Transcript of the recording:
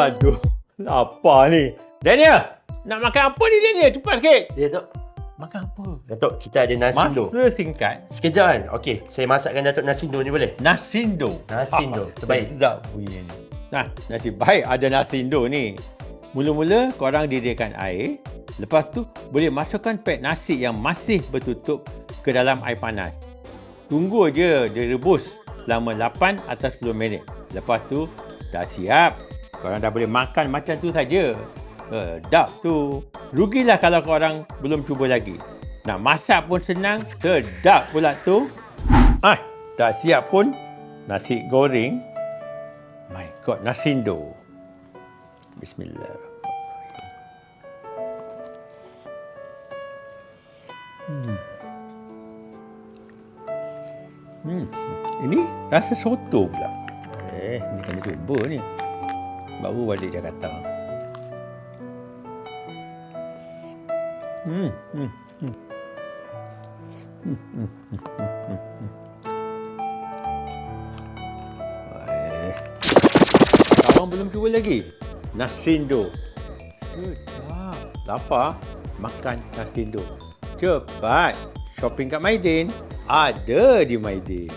Aduh, lapar ni. Daniel, nak makan apa ni Daniel? Cepat sikit. Ya, Datuk. Makan apa? Datuk, kita ada nasindo. Masa singkat. Sekejap kan? Okey, saya masakkan Datuk nasindo ni boleh? Nasindo. Nasindo, terbaik. Sedap bunyi ni. Nah, nasi baik ada nasindo ni. Mula-mula korang didihkan air. Lepas tu boleh masukkan pack nasi yang masih bertutup ke dalam air panas. Tunggu je dia rebus selama 8 atau 10 minit. Lepas tu dah siap. Korang dah boleh makan macam tu saja. Sedap tu. Rugilah kalau korang belum cuba lagi. Nak masak pun senang, sedap pula tu. Dah siap pun nasi goreng. My God, nasindo. Bismillahirrahmanirrahim. Ini rasa soto pula. Ni kena cuba ni. Baru balik Jakarta. Korang belum cuba lagi? Nasindo. Sedap. Lapar? Makan nasindo. Cepat. Shopping kat Maidin. Ada di Maidin.